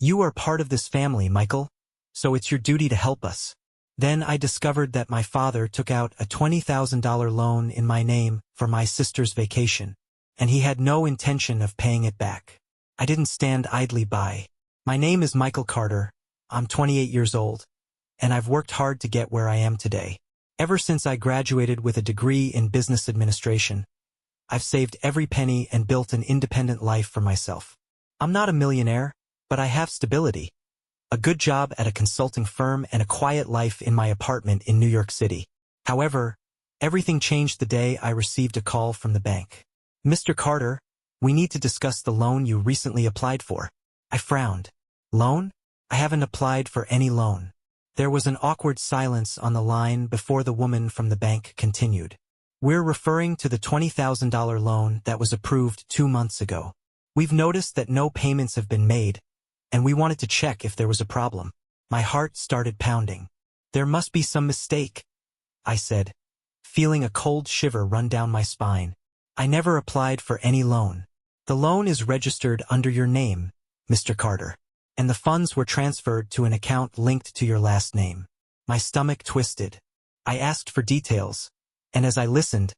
You are part of this family, Michael, so it's your duty to help us. Then I discovered that my father took out a $20,000 loan in my name for my sister's vacation, and he had no intention of paying it back. I didn't stand idly by. My name is Michael Carter. I'm 28 years old, and I've worked hard to get where I am today. Ever since I graduated with a degree in business administration, I've saved every penny and built an independent life for myself. I'm not a millionaire, but I have stability. A good job at a consulting firm and a quiet life in my apartment in New York City. However, everything changed the day I received a call from the bank. Mr. Carter, we need to discuss the loan you recently applied for. I frowned. Loan? I haven't applied for any loan. There was an awkward silence on the line before the woman from the bank continued. We're referring to the $20,000 loan that was approved 2 months ago. We've noticed that no payments have been made, and we wanted to check if there was a problem. My heart started pounding. There must be some mistake, I said, feeling a cold shiver run down my spine. I never applied for any loan. The loan is registered under your name, Mr. Carter, and the funds were transferred to an account linked to your last name. My stomach twisted. I asked for details, and as I listened,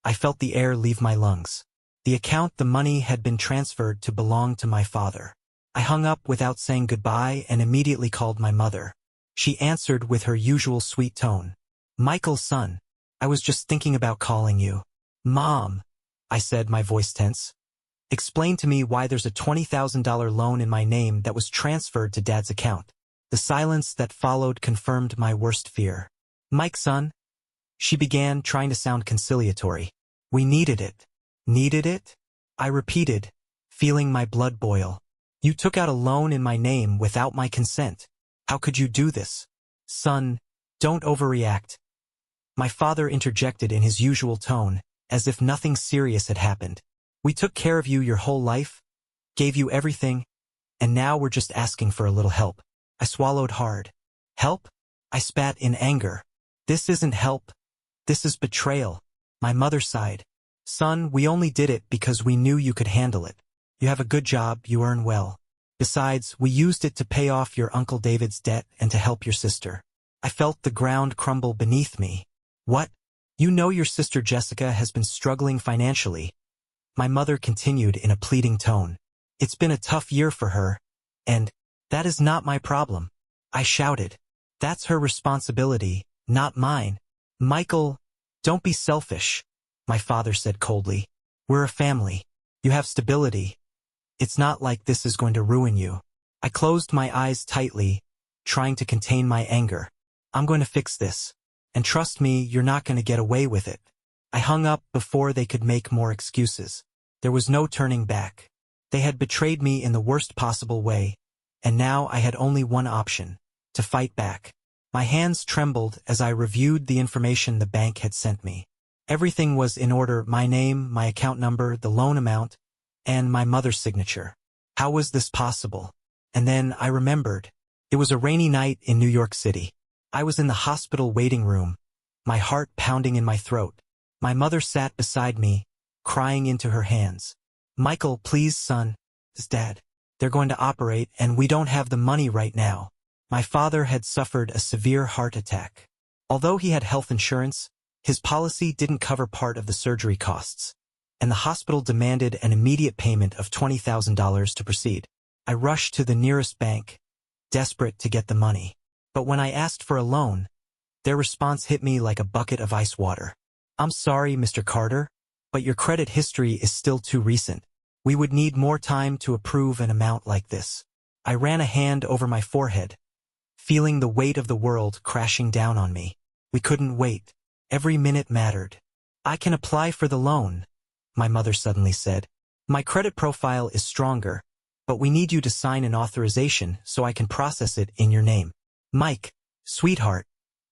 I felt the air leave my lungs. The account the money had been transferred to belonged to my father. I hung up without saying goodbye and immediately called my mother. She answered with her usual sweet tone. Michael, son, I was just thinking about calling you. Mom, I said, my voice tense. Explain to me why there's a $20,000 loan in my name that was transferred to Dad's account. The silence that followed confirmed my worst fear. Mike, son, she began, trying to sound conciliatory. We needed it. Needed it? I repeated, feeling my blood boil. You took out a loan in my name without my consent. How could you do this? Son, don't overreact. My father interjected in his usual tone, as if nothing serious had happened. We took care of you your whole life, gave you everything, and now we're just asking for a little help. I swallowed hard. Help? I spat in anger. This isn't help. This is betrayal. My mother sighed. Son, we only did it because we knew you could handle it. You have a good job, you earn well. Besides, we used it to pay off your Uncle David's debt and to help your sister. I felt the ground crumble beneath me. What? You know your sister Jessica has been struggling financially. My mother continued in a pleading tone. It's been a tough year for her, and that is not my problem. I shouted. That's her responsibility, not mine. Michael, don't be selfish, my father said coldly. We're a family. You have stability. It's not like this is going to ruin you. I closed my eyes tightly, trying to contain my anger. I'm going to fix this. And trust me, you're not going to get away with it. I hung up before they could make more excuses. There was no turning back. They had betrayed me in the worst possible way, and now I had only one option, to fight back. My hands trembled as I reviewed the information the bank had sent me. Everything was in order: my name, my account number, the loan amount, and my mother's signature. How was this possible? And then I remembered. It was a rainy night in New York City. I was in the hospital waiting room, my heart pounding in my throat. My mother sat beside me, crying into her hands. Michael, please, son. It's Dad. They're going to operate, and we don't have the money right now. My father had suffered a severe heart attack. Although he had health insurance, his policy didn't cover part of the surgery costs, and the hospital demanded an immediate payment of $20,000 to proceed. I rushed to the nearest bank, desperate to get the money. But when I asked for a loan, their response hit me like a bucket of ice water. I'm sorry, Mr. Carter, but your credit history is still too recent. We would need more time to approve an amount like this. I ran a hand over my forehead, feeling the weight of the world crashing down on me. We couldn't wait. Every minute mattered. I can apply for the loan, my mother suddenly said. My credit profile is stronger, but we need you to sign an authorization so I can process it in your name. Mike, sweetheart,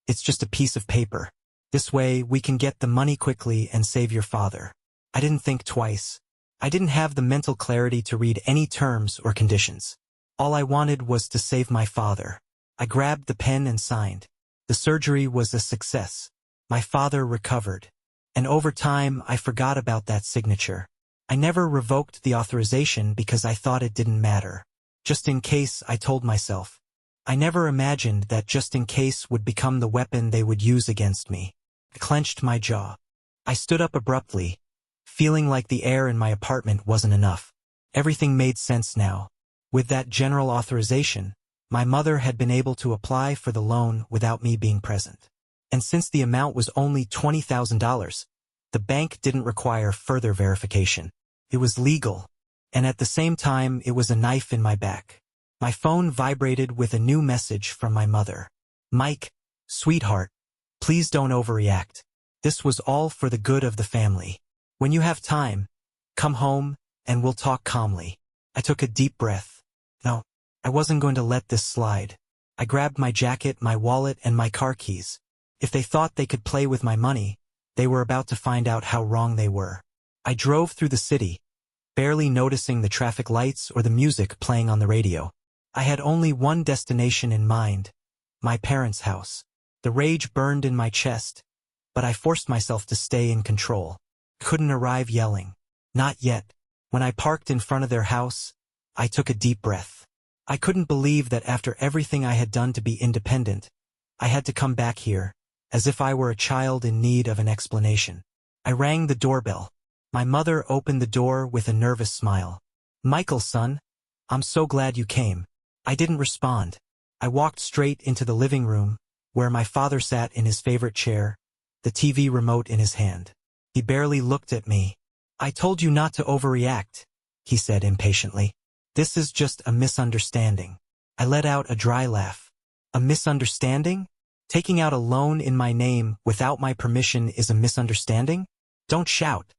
it's just a piece of paper. This way we can get the money quickly and save your father. I didn't think twice. I didn't have the mental clarity to read any terms or conditions. All I wanted was to save my father. I grabbed the pen and signed. The surgery was a success. My father recovered. And over time, I forgot about that signature. I never revoked the authorization because I thought it didn't matter. Just in case, I told myself. I never imagined that just in case would become the weapon they would use against me. I clenched my jaw. I stood up abruptly, feeling like the air in my apartment wasn't enough. Everything made sense now. With that general authorization, my mother had been able to apply for the loan without me being present. And since the amount was only $20,000, the bank didn't require further verification. It was legal. And at the same time, it was a knife in my back. My phone vibrated with a new message from my mother. Mike, sweetheart, please don't overreact. This was all for the good of the family. When you have time, come home and we'll talk calmly. I took a deep breath. No, I wasn't going to let this slide. I grabbed my jacket, my wallet, and my car keys. If they thought they could play with my money, they were about to find out how wrong they were. I drove through the city, barely noticing the traffic lights or the music playing on the radio. I had only one destination in mind, my parents' house. The rage burned in my chest, but I forced myself to stay in control. Couldn't arrive yelling. Not yet. When I parked in front of their house, I took a deep breath. I couldn't believe that after everything I had done to be independent, I had to come back here, as if I were a child in need of an explanation. I rang the doorbell. My mother opened the door with a nervous smile. Michael, son, I'm so glad you came. I didn't respond. I walked straight into the living room, where my father sat in his favorite chair, the TV remote in his hand. He barely looked at me. I told you not to overreact, he said impatiently. This is just a misunderstanding. I let out a dry laugh. A misunderstanding? Taking out a loan in my name without my permission is a misunderstanding? Don't shout.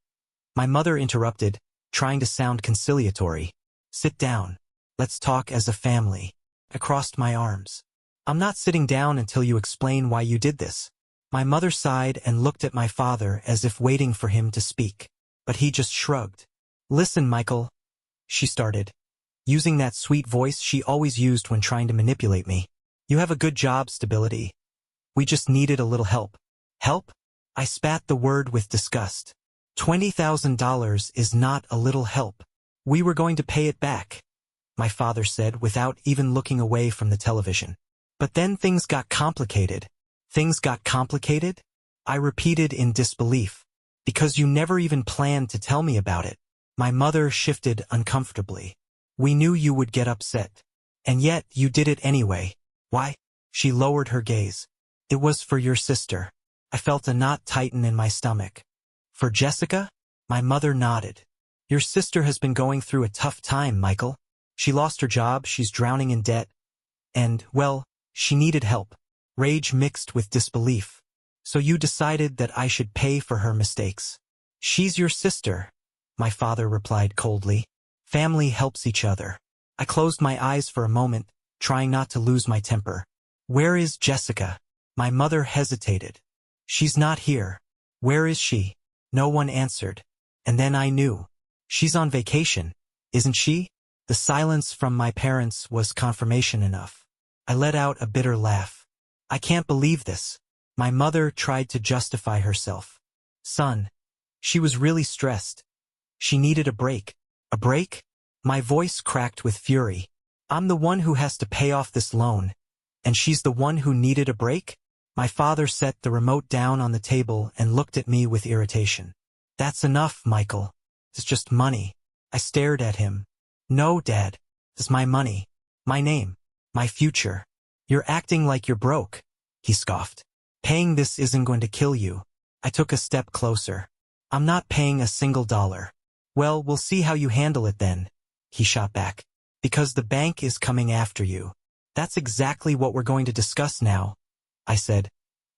My mother interrupted, trying to sound conciliatory. Sit down. Let's talk as a family. I crossed my arms. I'm not sitting down until you explain why you did this. My mother sighed and looked at my father as if waiting for him to speak. But he just shrugged. Listen, Michael, she started, using that sweet voice she always used when trying to manipulate me. You have a good job, stability. We just needed a little help. Help? I spat the word with disgust. $20,000 is not a little help. We were going to pay it back, my father said without even looking away from the television. But then things got complicated. Things got complicated? I repeated in disbelief. Because you never even planned to tell me about it. My mother shifted uncomfortably. We knew you would get upset. And yet you did it anyway. Why? She lowered her gaze. It was for your sister. I felt a knot tighten in my stomach. For Jessica? My mother nodded. Your sister has been going through a tough time, Michael. She lost her job, she's drowning in debt. And, well, she needed help. Rage mixed with disbelief. So you decided that I should pay for her mistakes. She's your sister, my father replied coldly. Family helps each other. I closed my eyes for a moment, trying not to lose my temper. Where is Jessica? My mother hesitated. She's not here. Where is she? No one answered. And then I knew. She's on vacation, isn't she? The silence from my parents was confirmation enough. I let out a bitter laugh. I can't believe this. My mother tried to justify herself. Son, she was really stressed. She needed a break. A break? My voice cracked with fury. I'm the one who has to pay off this loan, and she's the one who needed a break? My father set the remote down on the table and looked at me with irritation. That's enough, Michael. It's just money. I stared at him. No, Dad. It's my money. My name. My future. You're acting like you're broke, he scoffed. Paying this isn't going to kill you. I took a step closer. I'm not paying a single dollar. Well, we'll see how you handle it then, he shot back. Because the bank is coming after you. That's exactly what we're going to discuss now, I said,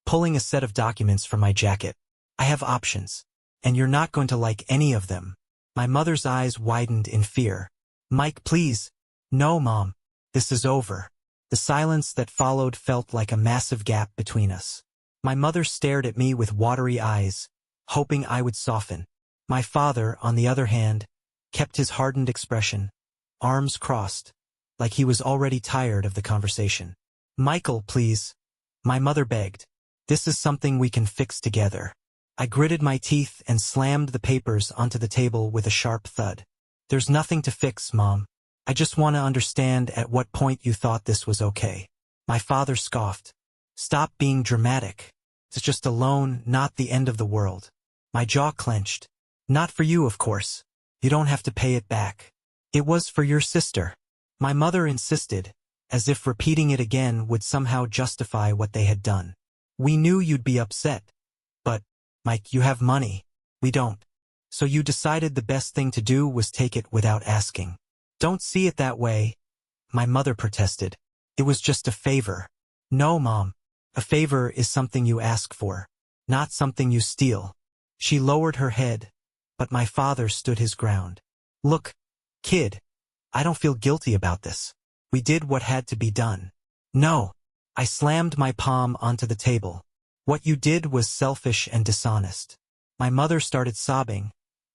pulling a set of documents from my jacket. I have options, and you're not going to like any of them. My mother's eyes widened in fear. Mike, please. No, Mom. This is over. The silence that followed felt like a massive gap between us. My mother stared at me with watery eyes, hoping I would soften. My father, on the other hand, kept his hardened expression, arms crossed, like he was already tired of the conversation. Michael, please. My mother begged. This is something we can fix together. I gritted my teeth and slammed the papers onto the table with a sharp thud. There's nothing to fix, Mom. I just want to understand at what point you thought this was okay. My father scoffed. Stop being dramatic. It's just a loan, not the end of the world. My jaw clenched. Not for you, of course. You don't have to pay it back. It was for your sister. My mother insisted, as if repeating it again would somehow justify what they had done. We knew you'd be upset. But, Mike, you have money. We don't. So you decided the best thing to do was take it without asking. Don't see it that way. My mother protested. It was just a favor. No, Mom. A favor is something you ask for, not something you steal. She lowered her head, but my father stood his ground. Look, kid, I don't feel guilty about this. We did what had to be done. No. I slammed my palm onto the table. What you did was selfish and dishonest. My mother started sobbing,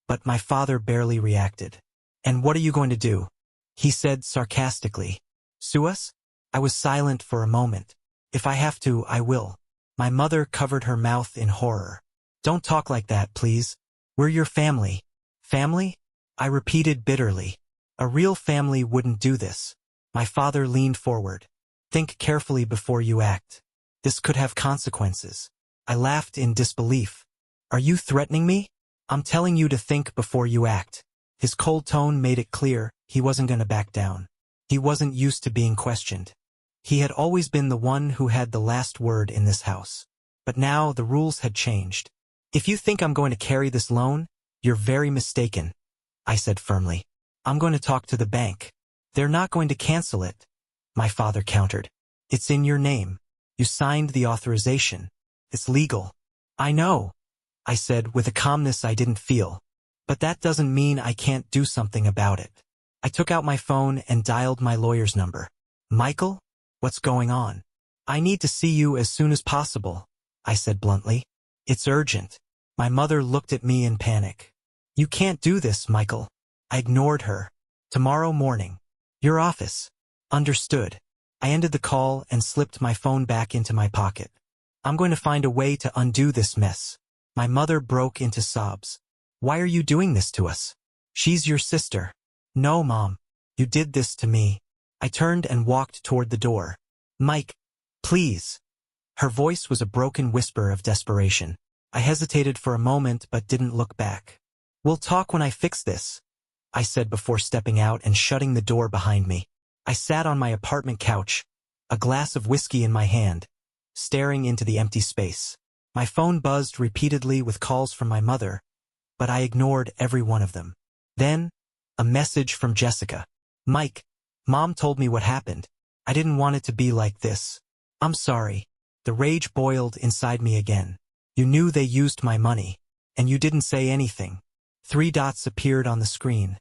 but my father barely reacted. And what are you going to do? He said sarcastically. Sue us? I was silent for a moment. If I have to, I will. My mother covered her mouth in horror. Don't talk like that, please. We're your family. Family? I repeated bitterly. A real family wouldn't do this. My father leaned forward. Think carefully before you act. This could have consequences. I laughed in disbelief. Are you threatening me? I'm telling you to think before you act. His cold tone made it clear he wasn't going to back down. He wasn't used to being questioned. He had always been the one who had the last word in this house. But now the rules had changed. If you think I'm going to carry this loan, you're very mistaken, I said firmly. I'm going to talk to the bank. They're not going to cancel it, my father countered. It's in your name. You signed the authorization. It's legal. I know, I said with a calmness I didn't feel. But that doesn't mean I can't do something about it. I took out my phone and dialed my lawyer's number. Michael? What's going on? I need to see you as soon as possible, I said bluntly. It's urgent. My mother looked at me in panic. You can't do this, Michael. I ignored her. Tomorrow morning. Your office. Understood. I ended the call and slipped my phone back into my pocket. I'm going to find a way to undo this mess. My mother broke into sobs. Why are you doing this to us? She's your sister. No, Mom. You did this to me. I turned and walked toward the door. Mike, please. Her voice was a broken whisper of desperation. I hesitated for a moment but didn't look back. We'll talk when I fix this, I said before stepping out and shutting the door behind me. I sat on my apartment couch, a glass of whiskey in my hand, staring into the empty space. My phone buzzed repeatedly with calls from my mother, but I ignored every one of them. Then, a message from Jessica. Mike, Mom told me what happened. I didn't want it to be like this. I'm sorry. The rage boiled inside me again. You knew they used my money, and you didn't say anything. 3 dots appeared on the screen.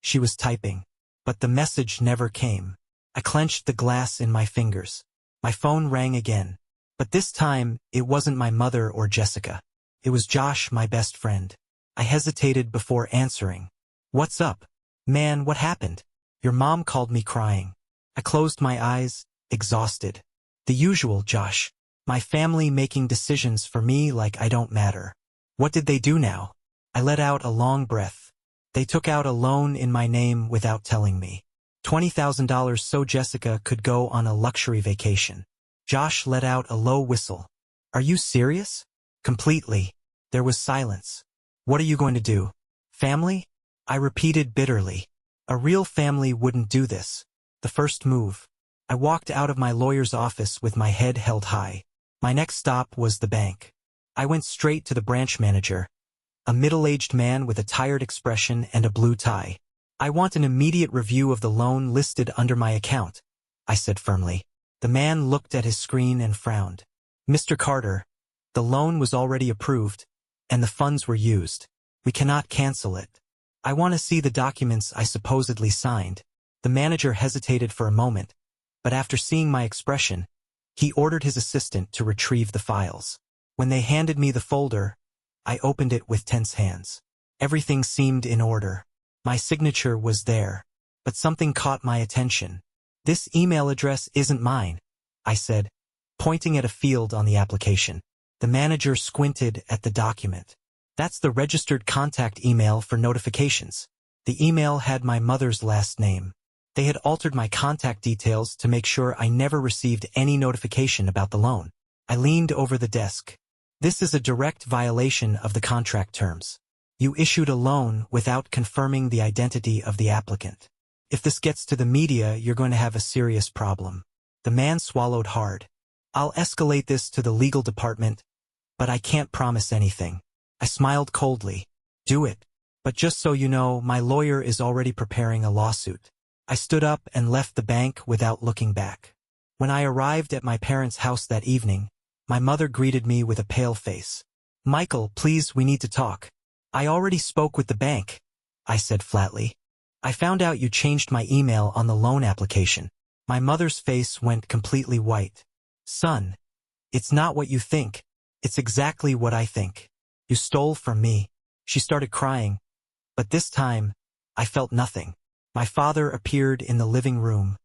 She was typing, but the message never came. I clenched the glass in my fingers. My phone rang again, but this time it wasn't my mother or Jessica. It was Josh, my best friend. I hesitated before answering. What's up? Man, what happened? Your mom called me crying. I closed my eyes, exhausted. The usual, Josh. My family making decisions for me like I don't matter. What did they do now? I let out a long breath. They took out a loan in my name without telling me. $20,000 so Jessica could go on a luxury vacation. Josh let out a low whistle. Are you serious? Completely. There was silence. What are you going to do? Family? I repeated bitterly. A real family wouldn't do this. The first move. I walked out of my lawyer's office with my head held high. My next stop was the bank. I went straight to the branch manager, a middle-aged man with a tired expression and a blue tie. I want an immediate review of the loan listed under my account, I said firmly. The man looked at his screen and frowned. Mr. Carter, the loan was already approved, and the funds were used. We cannot cancel it. I want to see the documents I supposedly signed. The manager hesitated for a moment, but after seeing my expression, he ordered his assistant to retrieve the files. When they handed me the folder, I opened it with tense hands. Everything seemed in order. My signature was there, but something caught my attention. This email address isn't mine, I said, pointing at a field on the application. The manager squinted at the document. That's the registered contact email for notifications. The email had my mother's last name. They had altered my contact details to make sure I never received any notification about the loan. I leaned over the desk. This is a direct violation of the contract terms. You issued a loan without confirming the identity of the applicant. If this gets to the media, you're going to have a serious problem. The man swallowed hard. I'll escalate this to the legal department, but I can't promise anything. I smiled coldly. Do it. But just so you know, my lawyer is already preparing a lawsuit. I stood up and left the bank without looking back. When I arrived at my parents' house that evening, my mother greeted me with a pale face. Michael, please, we need to talk. I already spoke with the bank, I said flatly. I found out you changed my email on the loan application. My mother's face went completely white. Son, it's not what you think. It's exactly what I think. You stole from me. She started crying, but this time, I felt nothing. My father appeared in the living room,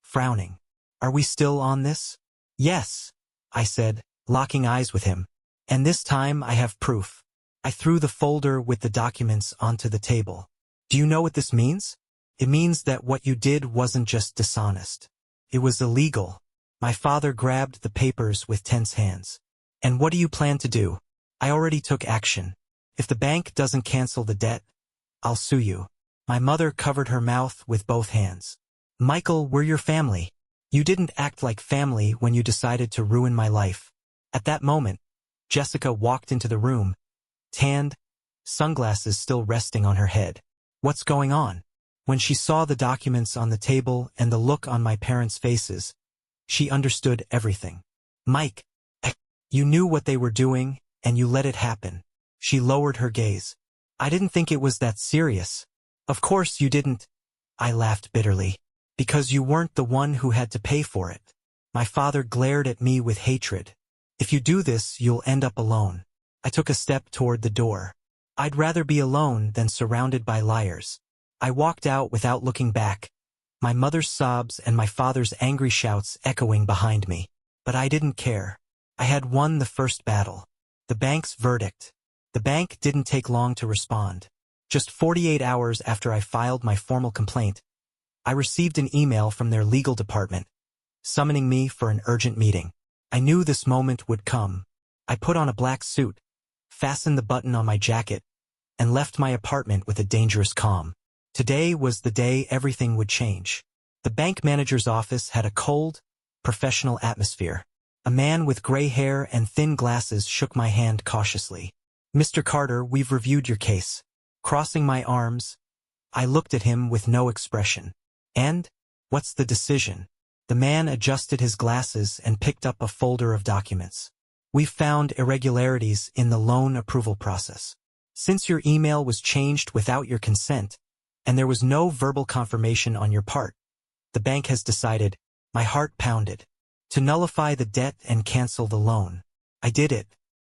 frowning. Are we still on this? Yes, I said, locking eyes with him. And this time I have proof. I threw the folder with the documents onto the table. Do you know what this means? It means that what you did wasn't just dishonest. It was illegal. My father grabbed the papers with tense hands. And what do you plan to do? I already took action. If the bank doesn't cancel the debt, I'll sue you. My mother covered her mouth with both hands. Michael, we're your family. You didn't act like family when you decided to ruin my life. At that moment, Jessica walked into the room, tanned, sunglasses still resting on her head. What's going on? When she saw the documents on the table and the look on my parents' faces, she understood everything. Mike, you knew what they were doing, and you let it happen. She lowered her gaze. I didn't think it was that serious. Of course you didn't. I laughed bitterly. Because you weren't the one who had to pay for it. My father glared at me with hatred. If you do this, you'll end up alone. I took a step toward the door. I'd rather be alone than surrounded by liars. I walked out without looking back, my mother's sobs and my father's angry shouts echoing behind me. But I didn't care. I had won the first battle. The bank's verdict. The bank didn't take long to respond. Just 48 hours after I filed my formal complaint, I received an email from their legal department, summoning me for an urgent meeting. I knew this moment would come. I put on a black suit, fastened the button on my jacket, and left my apartment with a dangerous calm. Today was the day everything would change. The bank manager's office had a cold, professional atmosphere. A man with gray hair and thin glasses shook my hand cautiously. Mr. Carter, we've reviewed your case. Crossing my arms, I looked at him with no expression. And? What's the decision? The man adjusted his glasses and picked up a folder of documents. We've found irregularities in the loan approval process. Since your email was changed without your consent, and there was no verbal confirmation on your part, the bank has decided, my heart pounded, to nullify the debt and cancel the loan. I did it,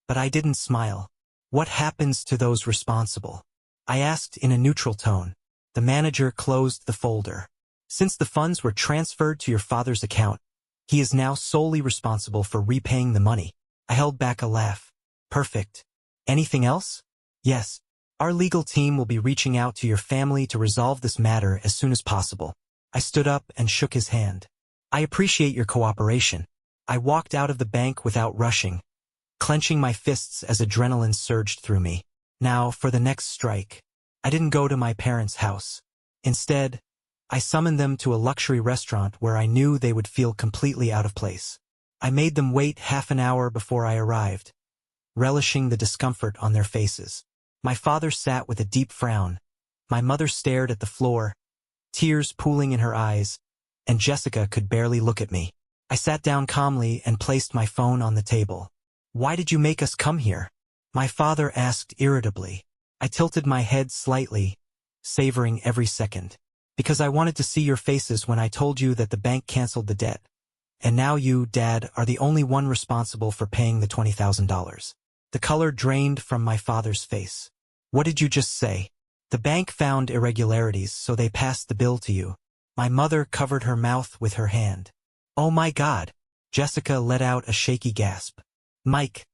but I didn't smile. What happens to those responsible? I asked in a neutral tone. The manager closed the folder. Since the funds were transferred to your father's account, he is now solely responsible for repaying the money. I held back a laugh. Perfect. Anything else? Yes. Our legal team will be reaching out to your family to resolve this matter as soon as possible. I stood up and shook his hand. I appreciate your cooperation. I walked out of the bank without rushing, clenching my fists as adrenaline surged through me. Now, for the next strike. I didn't go to my parents' house. Instead, I summoned them to a luxury restaurant where I knew they would feel completely out of place. I made them wait half an hour before I arrived, relishing the discomfort on their faces. My father sat with a deep frown. My mother stared at the floor, tears pooling in her eyes, and Jessica could barely look at me. I sat down calmly and placed my phone on the table. Why did you make us come here? My father asked irritably. I tilted my head slightly, savoring every second. Because I wanted to see your faces when I told you that the bank canceled the debt. And now you, Dad, are the only one responsible for paying the $20,000. The color drained from my father's face. What did you just say? The bank found irregularities, so they passed the bill to you. My mother covered her mouth with her hand. Oh my God! Jessica let out a shaky gasp. Mike,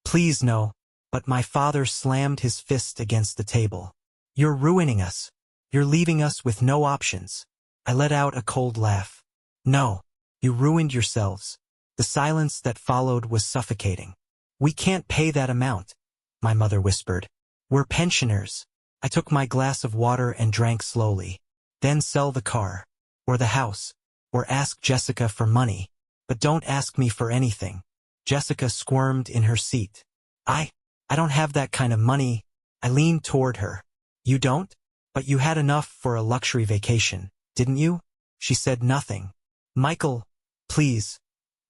please no. But my father slammed his fist against the table. You're ruining us. You're leaving us with no options. I let out a cold laugh. No, you ruined yourselves. The silence that followed was suffocating. We can't pay that amount, my mother whispered. We're pensioners. I took my glass of water and drank slowly. Then sell the car, or the house, or ask Jessica for money. But don't ask me for anything. Jessica squirmed in her seat. I don't have that kind of money. I leaned toward her. You don't? But you had enough for a luxury vacation, didn't you? She said nothing. Michael, please.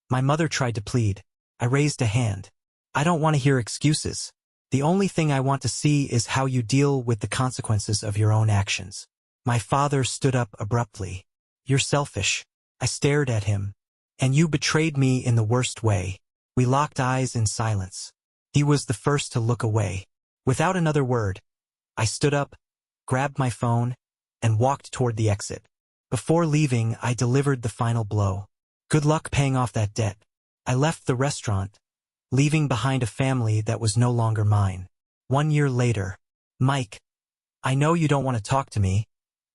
My mother tried to plead. I raised a hand. I don't want to hear excuses. The only thing I want to see is how you deal with the consequences of your own actions. My father stood up abruptly. You're selfish. I stared at him. And you betrayed me in the worst way. We locked eyes in silence. He was the first to look away. Without another word, I stood up, grabbed my phone, and walked toward the exit. Before leaving, I delivered the final blow. Good luck paying off that debt. I left the restaurant, leaving behind a family that was no longer mine. 1 year later. Mike, I know you don't want to talk to me,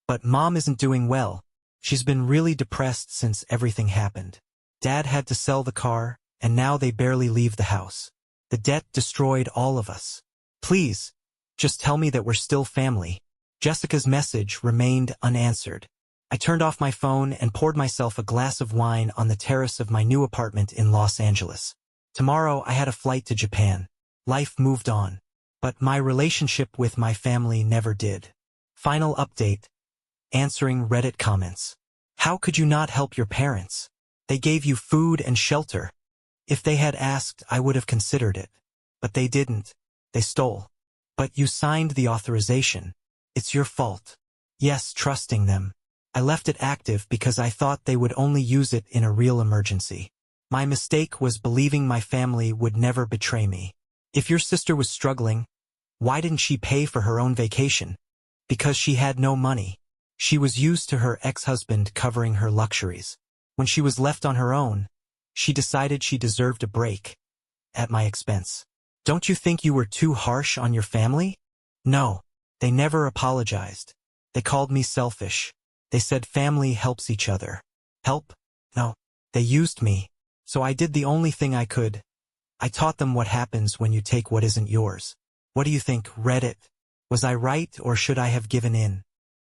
but Mom isn't doing well. She's been really depressed since everything happened. Dad had to sell the car, and now they barely leave the house. The debt destroyed all of us. Please, just tell me that we're still family. Jessica's message remained unanswered. I turned off my phone and poured myself a glass of wine on the terrace of my new apartment in Los Angeles. Tomorrow I had a flight to Japan. Life moved on. But my relationship with my family never did. Final update. Answering Reddit comments. How could you not help your parents? They gave you food and shelter. If they had asked, I would have considered it. But they didn't. They stole. But you signed the authorization. It's your fault. Yes, trusting them. I left it active because I thought they would only use it in a real emergency. My mistake was believing my family would never betray me. If your sister was struggling, why didn't she pay for her own vacation? Because she had no money. She was used to her ex-husband covering her luxuries. When she was left on her own, she decided she deserved a break. At my expense. Don't you think you were too harsh on your family? No. They never apologized. They called me selfish. They said family helps each other. Help? No. They used me. So I did the only thing I could. I taught them what happens when you take what isn't yours. What do you think, Reddit? Was I right or should I have given in?